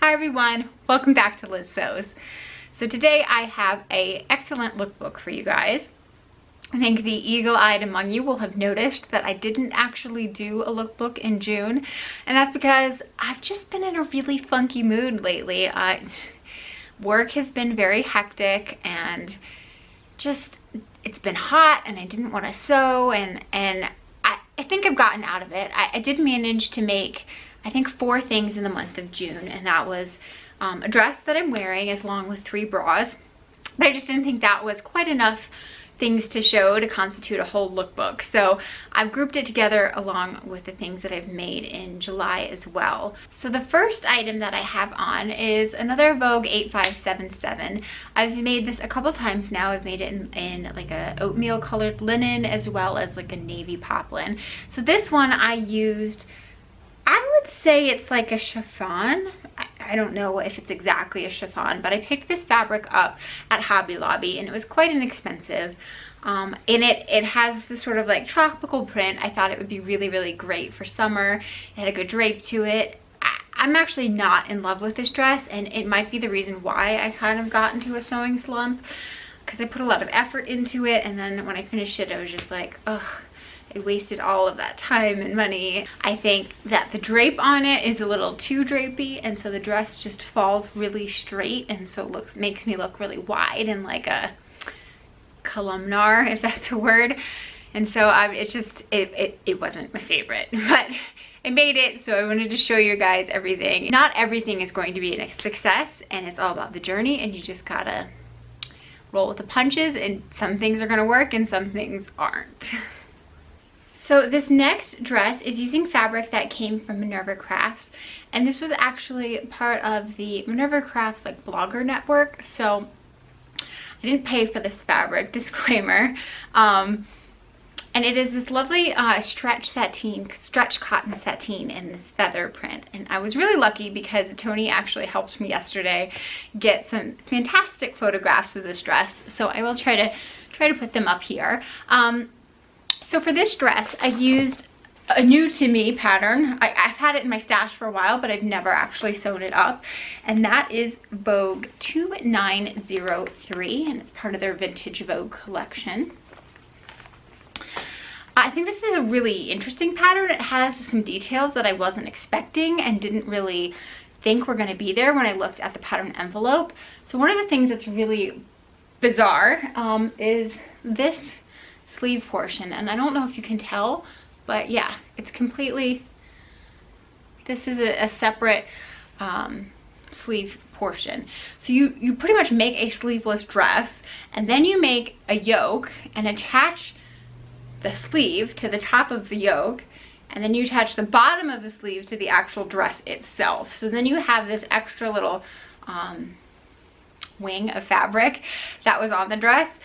Hi everyone, welcome back to Liz Sews. So today I have an excellent lookbook for you guys. I think the eagle-eyed among you will have noticed that I didn't actually do a lookbook in June, and that's because I've just been in a really funky mood lately. Work has been very hectic and just it's been hot and I didn't want to sew, and I think I've gotten out of it. I did manage to make, I think, 4 things in the month of June, and that was a dress that I'm wearing along with 3 bras, but I just didn't think that was quite enough things to show to constitute a whole lookbook. So I've grouped it together along with the things that I've made in July as well. So the first item that I have on is another Vogue 8577. I've made this a couple times now. I've made it in like a oatmeal colored linen as well as like a navy poplin. So this one I used, I would say it's like a chiffon. I don't know if it's exactly a chiffon, but I picked this fabric up at Hobby Lobby and it was quite inexpensive. In it has this sort of like tropical print. I thought it would be really, really great for summer. It had a good drape to it. I'm actually not in love with this dress, and it might be the reason why I kind of got into a sewing slump, because I put a lot of effort into it, and then when I finished it, I was just like, ugh. I wasted all of that time and money. I think that the drape on it is a little too drapey, and so the dress just falls really straight, and so it makes me look really wide and like a columnar, if that's a word. And so it wasn't my favorite, but I made it, so I wanted to show you guys everything. Not everything is going to be a success, and it's all about the journey, and you just gotta roll with the punches, and some things are gonna work and some things aren't. So this next dress is using fabric that came from Minerva Crafts, and this was actually part of the Minerva Crafts like blogger network. So I didn't pay for this fabric, disclaimer. And it is this lovely stretch cotton sateen in this feather print. And I was really lucky because Tony actually helped me yesterday get some fantastic photographs of this dress. So I will try to put them up here. So for this dress, I used a new Timmy pattern. I've had it in my stash for a while, but I've never actually sewn it up. And that is Vogue 2903, and it's part of their vintage Vogue collection. I think this is a really interesting pattern. It has some details that I wasn't expecting and didn't really think were going to be there when I looked at the pattern envelope. So one of the things that's really bizarre is this sleeve portion, and I don't know if you can tell, but yeah, it's completely, this is a separate sleeve portion. So you pretty much make a sleeveless dress, and then you make a yoke and attach the sleeve to the top of the yoke, and then you attach the bottom of the sleeve to the actual dress itself. So then you have this extra little wing of fabric that was on the dress.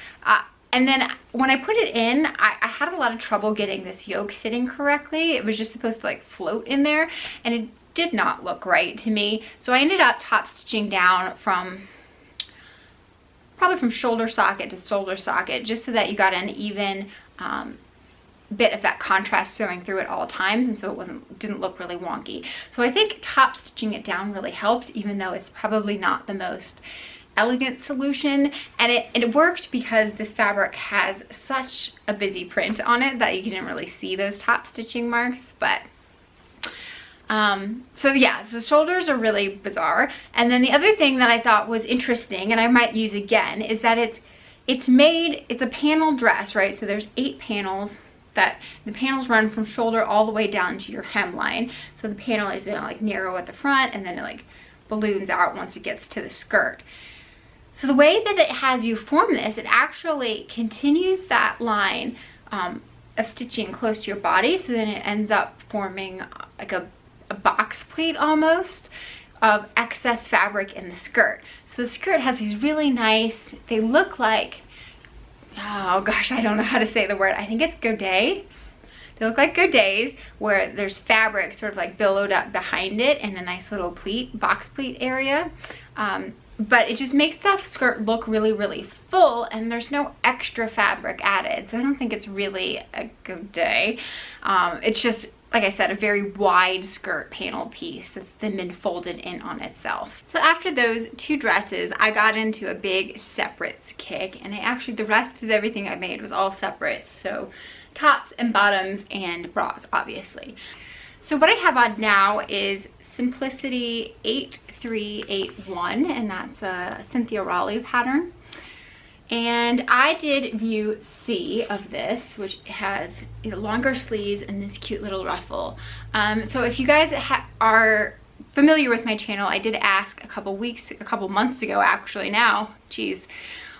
And then when I put it in, I had a lot of trouble getting this yoke sitting correctly. It was just supposed to like float in there, and it did not look right to me. So I ended up top stitching down probably from shoulder socket to shoulder socket, just so that you got an even bit of that contrast sewing through at all times, and so it didn't look really wonky. So I think top stitching it down really helped, even though it's probably not the most elegant solution, and it worked because this fabric has such a busy print on it that you didn't really see those top stitching marks. But so yeah, so the shoulders are really bizarre. And then the other thing that I thought was interesting, and I might use again, is that it's a panel dress, right? So there's 8 panels. That the panels run from shoulder all the way down to your hemline. So the panel is, you know, like narrow at the front, and then it like balloons out once it gets to the skirt. So the way that it has you form this, it actually continues that line of stitching close to your body, so then it ends up forming like a box pleat almost of excess fabric in the skirt. So the skirt has these really nice, they look like, oh gosh, I don't know how to say the word. I think it's godet. They look like godets, where there's fabric sort of like billowed up behind it in a nice little pleat, box pleat area. But it just makes the skirt look really, really full, and there's no extra fabric added. So I don't think it's really a godet. It's just like I said, a very wide skirt panel piece that's then been folded in on itself. So after those two dresses, I got into a big separates kick, and the rest of everything I made was all separates. So tops and bottoms and bras, obviously. So what I have on now is Simplicity 8381, and that's a Cynthia Rowley pattern. And I did view C of this, which has longer sleeves and this cute little ruffle. So if you guys are familiar with my channel, I did ask a couple months ago actually now, geez,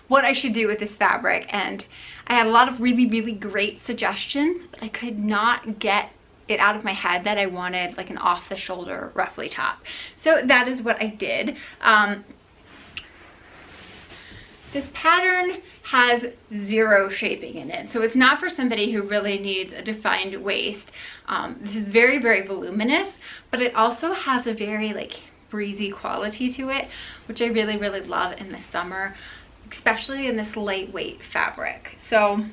what I should do with this fabric. And I had a lot of really, really great suggestions, but I could not get it out of my head that I wanted like an off the shoulder ruffly top. So that is what I did. This pattern has zero shaping in it, so it's not for somebody who really needs a defined waist. This is very, very voluminous, but it also has a very like breezy quality to it, which I really, really love in the summer, especially in this lightweight fabric. So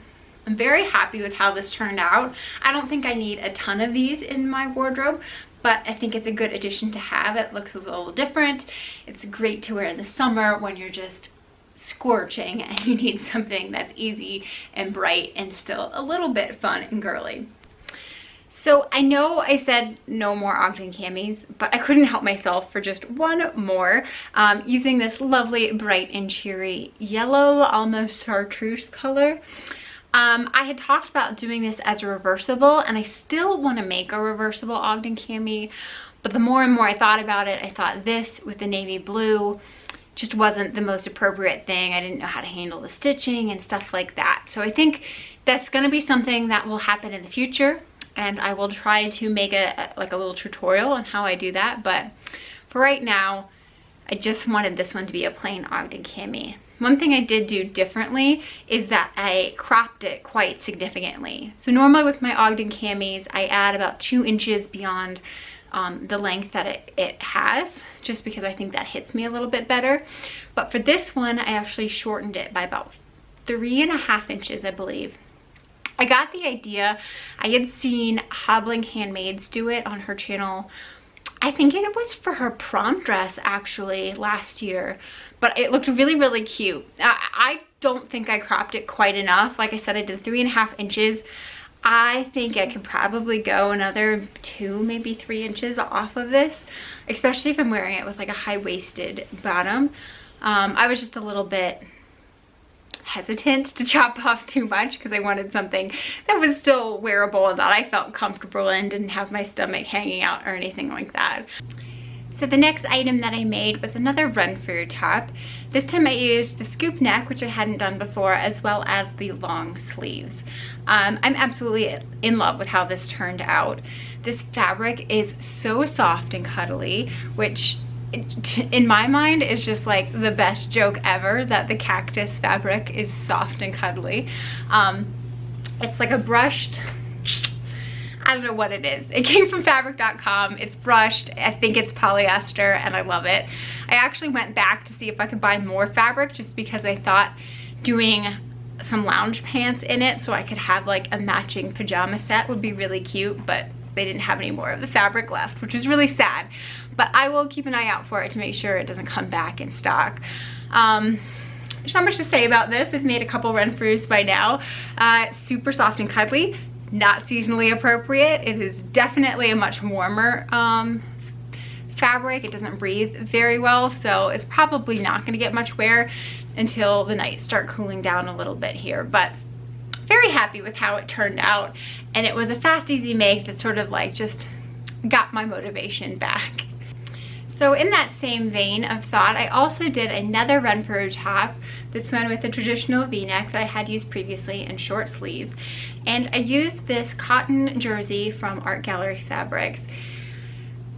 I'm very happy with how this turned out. I don't think I need a ton of these in my wardrobe, but I think it's a good addition to have. It looks a little different. It's great to wear in the summer when you're just scorching and you need something that's easy and bright and still a little bit fun and girly. So I know I said no more Ogden Camis, but I couldn't help myself for just one more, using this lovely bright and cheery yellow, almost chartreuse color. I had talked about doing this as a reversible, and I still want to make a reversible Ogden Cami, but the more and more I thought about it, I thought this with the navy blue just wasn't the most appropriate thing. I didn't know how to handle the stitching and stuff like that. So I think that's going to be something that will happen in the future, and I will try to make a little tutorial on how I do that. But for right now, I just wanted this one to be a plain Ogden Cami. One thing I did do differently is that I cropped it quite significantly. So normally with my Ogden Camis, I add about 2 inches beyond the length that it has, just because I think that hits me a little bit better. But for this one, I actually shortened it by about 3.5 inches, I believe. I got the idea. I had seen Hobbling Handmaids do it on her channel. I think it was for her prom dress actually last year, but it looked really, really cute. I don't think I cropped it quite enough. Like I said, I did 3.5 inches. I think I could probably go another 2, maybe 3 inches off of this, especially if I'm wearing it with like a high-waisted bottom. I was just a little bit hesitant to chop off too much because I wanted something that was still wearable and that I felt comfortable in, didn't have my stomach hanging out or anything like that. So the next item that I made was another Renfrew top. This time I used the scoop neck, which I hadn't done before, as well as the long sleeves. I'm absolutely in love with how this turned out. This fabric is so soft and cuddly, which in my mind is just like the best joke ever, that the cactus fabric is soft and cuddly. It's like a brushed, I don't know what it is. It came from fabric.com. It's brushed. I think it's polyester and I love it. I actually went back to see if I could buy more fabric just because I thought doing some lounge pants in it so I could have like a matching pajama set would be really cute, but they didn't have any more of the fabric left, which was really sad. But I will keep an eye out for it to make sure it doesn't come back in stock. There's not much to say about this. I've made a couple Renfrews by now. Super soft and cuddly. Not seasonally appropriate. It is definitely a much warmer fabric. It doesn't breathe very well, so it's probably not going to get much wear until the nights start cooling down a little bit here. But very happy with how it turned out, and it was a fast, easy make that sort of like just got my motivation back. So in that same vein of thought, I also did another Renfrew top, this one with a traditional v-neck that I had used previously in short sleeves. And I used this cotton jersey from Art Gallery Fabrics.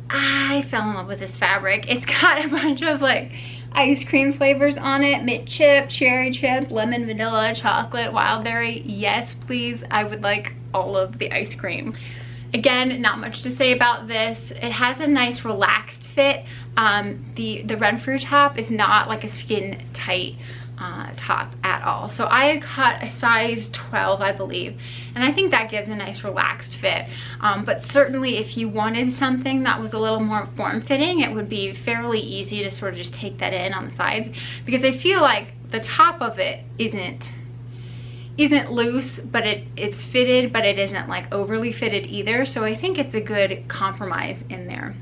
I fell in love with this fabric. It's got a bunch of like ice cream flavors on it: mint chip, cherry chip, lemon, vanilla, chocolate, wildberry. Yes, please, I would like all of the ice cream. Again, not much to say about this. It has a nice relaxed fit. The Renfrew top is not like a skin tight top at all. So I had cut a size 12, I believe, and I think that gives a nice relaxed fit. But certainly if you wanted something that was a little more form-fitting, it would be fairly easy to sort of just take that in on the sides, because I feel like the top of it isn't loose, but it's fitted, but it isn't like overly fitted either. So I think it's a good compromise in there.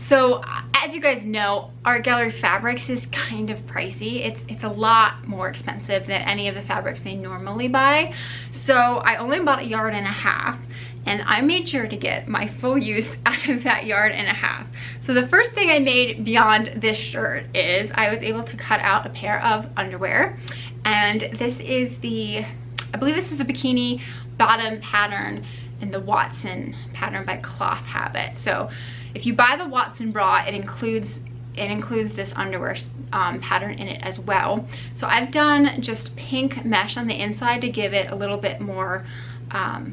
So as you guys know, art gallery fabrics is kind of pricey. It's a lot more expensive than any of the fabrics they normally buy. So I only bought 1.5 yards, and I made sure to get my full use out of that 1.5 yards. So the first thing I made beyond this shirt is I was able to cut out a pair of underwear. And this is I believe this is the bikini bottom pattern in the Watson pattern by Cloth Habit. So if you buy the Watson bra, it includes this underwear pattern in it as well. So I've done just pink mesh on the inside to give it a little bit more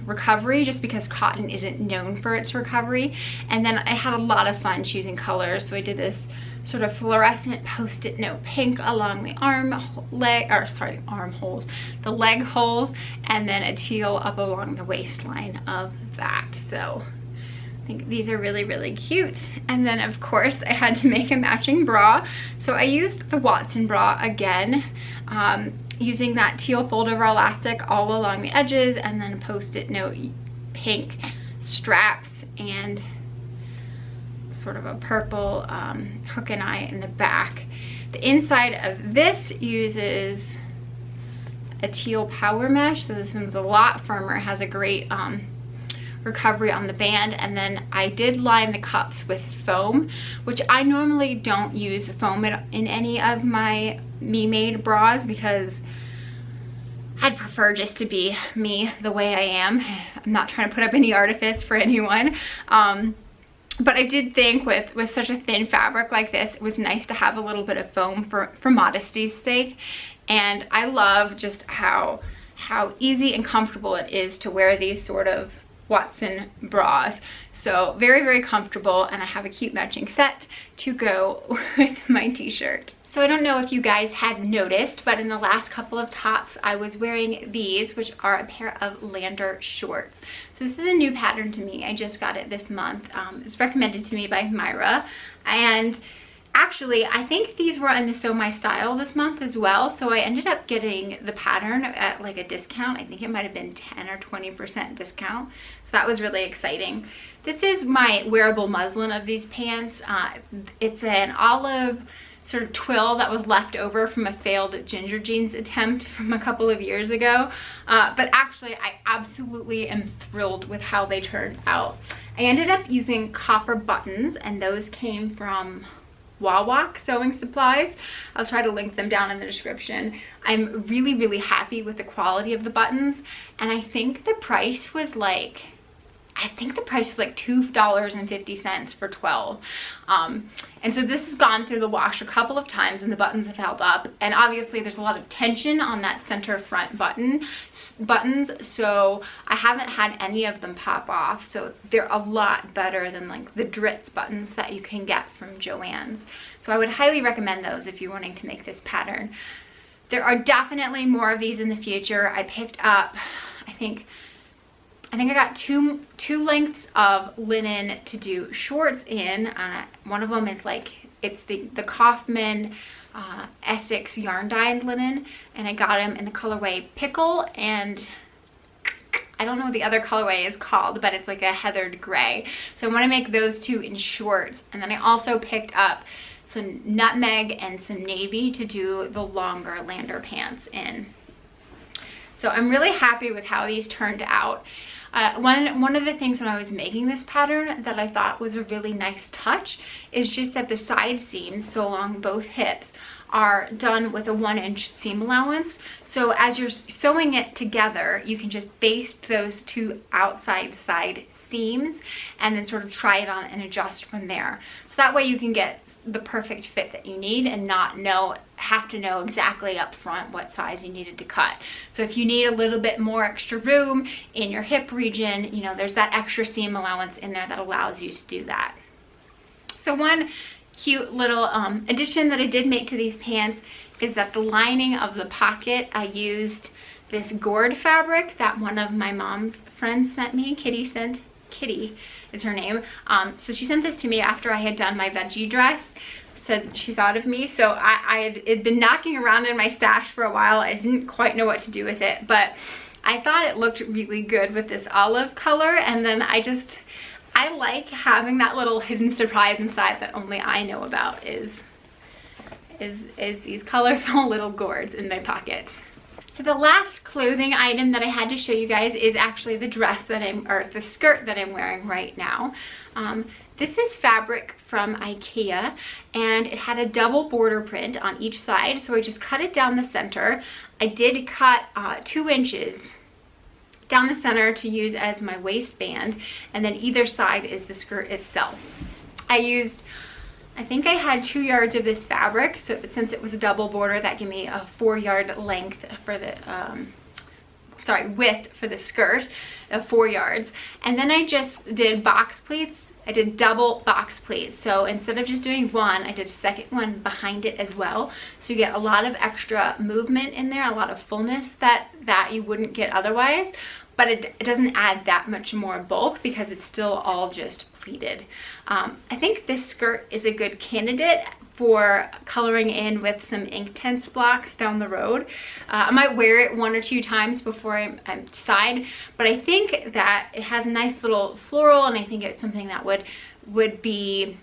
recovery, just because cotton isn't known for its recovery. And then I had a lot of fun choosing colors, so I did this sort of fluorescent post-it note pink along the the leg holes, and then a teal up along the waistline of that. So I think these are really, really cute. And then of course I had to make a matching bra. So I used the Watson bra again, using that teal fold-over elastic all along the edges, and then post-it note pink straps and sort of a purple hook and eye in the back. The inside of this uses a teal power mesh, so this one's a lot firmer. It has a great recovery on the band. And then I did line the cups with foam, which I normally don't use foam in any of my me-made bras, because I'd prefer just to be me the way I am. I'm not trying to put up any artifice for anyone. But I did think with such a thin fabric like this, it was nice to have a little bit of foam for modesty's sake. And I love just how easy and comfortable it is to wear these sort of Watson bras. So very, very comfortable, and I have a cute matching set to go with my t-shirt. So I don't know if you guys had noticed, but in the last couple of tops, I was wearing these, which are a pair of Lander shorts. So this is a new pattern to me. I just got it this month. It was recommended to me by Myra. And actually, I think these were in the Sew My Style this month as well. So I ended up getting the pattern at like a discount. I think it might have been 10 or 20% discount. So that was really exciting. This is my wearable muslin of these pants. It's an olive sort of twill that was left over from a failed ginger jeans attempt from a couple of years ago. But actually, I absolutely am thrilled with how they turned out. I ended up using copper buttons, and those came from Wawak Sewing Supplies. I'll try to link them down in the description. I'm really, really happy with the quality of the buttons, and I think the price was like $2.50 for 12. And so this has gone through the wash a couple of times, and the buttons have held up. And obviously there's a lot of tension on that center front buttons, so I haven't had any of them pop off. So they're a lot better than like the Dritz buttons that you can get from Joann's. So I would highly recommend those if you're wanting to make this pattern. There are definitely more of these in the future. I picked up, I think I got two lengths of linen to do shorts in. One of them is like, it's the Kaufman Essex yarn dyed linen, and I got them in the colorway Pickle, and I don't know what the other colorway is called, but it's like a heathered gray. So I want to make those two in shorts. And then I also picked up some nutmeg and some navy to do the longer Lander pants in. So I'm really happy with how these turned out. One of the things when I was making this pattern that I thought was a really nice touch is just that the side seams, so along both hips, are done with a 1-inch seam allowance. So as you're sewing it together, you can just baste those two outside side seams and then sort of try it on and adjust from there. So that way you can get the perfect fit that you need and not have to know exactly up front what size you needed to cut. So if you need a little bit more extra room in your hip region, you know, there's that extra seam allowance in there that allows you to do that. So one cute little addition that I did make to these pants is that the lining of the pocket, I used this gourd fabric that one of my mom's friends sent me. Kitty is her name. So she sent this to me after I had done my veggie dress. Said she thought of me. So I had been knocking around in my stash for a while. I didn't quite know what to do with it, but I thought it looked really good with this olive color. And then I like having that little hidden surprise inside that only I know about is these colorful little gourds in my pockets. So the last clothing item that I had to show you guys is actually the dress that or the skirt that I'm wearing right now. This is fabric from Ikea, and it had a double border print on each side, so I just cut it down the center. I did cut 2 inches down the center to use as my waistband, and then either side is the skirt itself. I think I had 2 yards of this fabric, so since it was a double border, that gave me a 4-yard length for the width for the skirt of 4 yards. And then I just did box pleats. I did double box pleats. So instead of just doing one, I did a second one behind it as well. So you get a lot of extra movement in there, a lot of fullness that you wouldn't get otherwise. But it doesn't add that much more bulk because it's still all just pleated. I think this skirt is a good candidate for coloring in with some Inktense blocks down the road. I might wear it 1 or 2 times before I decide, but I think that it has a nice little floral, and I think it's something that would be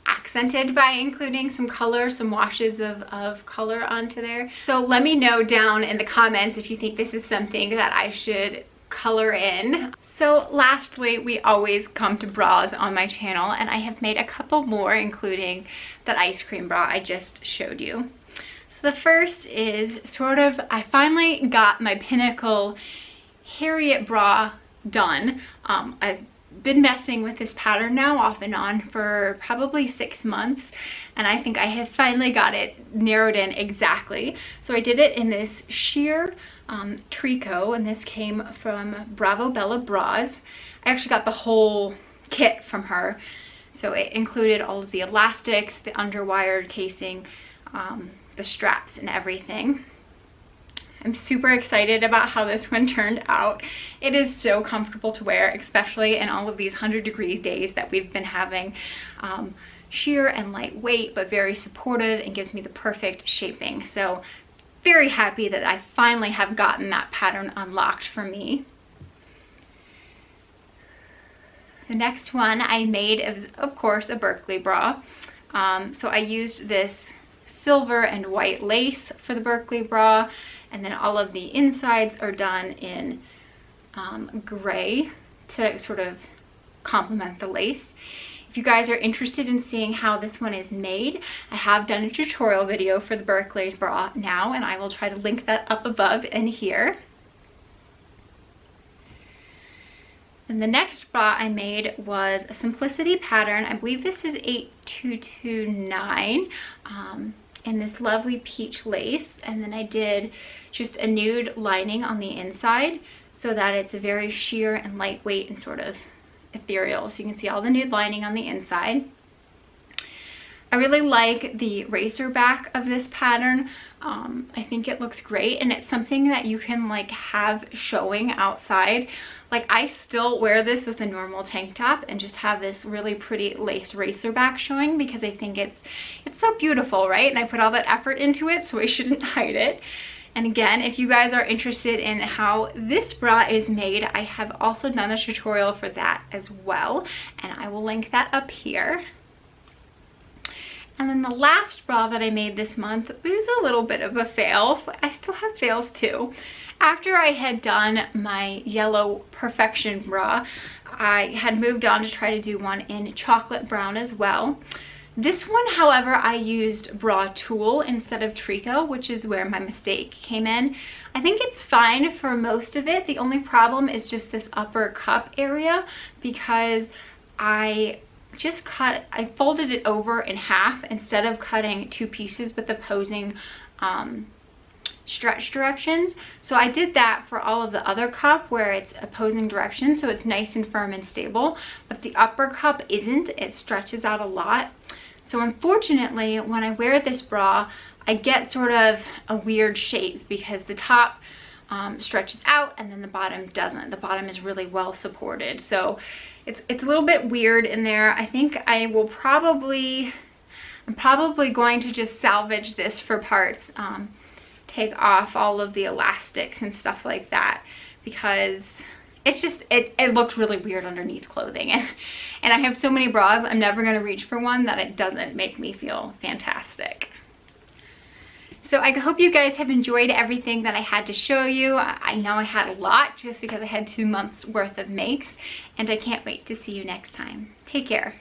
accented by including some color, some washes of color onto there. So let me know down in the comments if you think this is something that I should color in. So lastly, we always come to bras on my channel, and I have made a couple more, including that ice cream bra I just showed you. So the first is I finally got my Pinnacle Harriett Bra done. I've been messing with this pattern now off and on for probably 6 months, and I think I have finally got it narrowed in exactly. So I did it in this sheer Tricot, and this came from Bravo Bella Bras. I actually got the whole kit from her, so it included all of the elastics, the underwired casing, the straps and everything. I'm super excited about how this one turned out. It is so comfortable to wear, especially in all of these 100-degree days that we've been having. Sheer and lightweight, but very supportive, and gives me the perfect shaping. So very happy that I finally have gotten that pattern unlocked for me. The next one I made is, of course, a Berkeley bra. So I used this silver and white lace for the Berkeley bra, and then all of the insides are done in gray to sort of complement the lace. If you guys are interested in seeing how this one is made, I have done a tutorial video for the Berkeley bra now, and I will try to link that up above and here. And the next bra I made was a Simplicity pattern. I believe this is 8229, in this lovely peach lace. And then I did just a nude lining on the inside so that it's a very sheer and lightweight and sort of ethereal. So you can see all the nude lining on the inside. I really like the racerback of this pattern. I think it looks great, and it's something that you can like have showing outside. Like, I still wear this with a normal tank top and just have this really pretty lace racerback showing because I think it's so beautiful, right? And I put all that effort into it, so I shouldn't hide it. And again, if you guys are interested in how this bra is made, I have also done a tutorial for that as well, and I will link that up here. And then the last bra that I made this month is a little bit of a fail. So I still have fails too. After I had done my yellow Perfection bra, I had moved on to try to do one in chocolate brown as well. This one, however, I used bra tulle instead of Tricot, which is where my mistake came in. I think it's fine for most of it. The only problem is just this upper cup area, because I folded it over in half instead of cutting 2 pieces with opposing stretch directions. So I did that for all of the other cup where it's opposing directions, so it's nice and firm and stable, but the upper cup isn't. It stretches out a lot. So unfortunately, when I wear this bra, I get sort of a weird shape because the top stretches out and then the bottom doesn't. The bottom is really well supported. So it's a little bit weird in there. I think I will probably, I'm probably going to just salvage this for parts, take off all of the elastics and stuff like that, because it's just, it looks really weird underneath clothing. And I have so many bras, I'm never gonna reach for one that it doesn't make me feel fantastic. So I hope you guys have enjoyed everything that I had to show you. I know I had a lot just because I had 2 months worth of makes, and I can't wait to see you next time. Take care.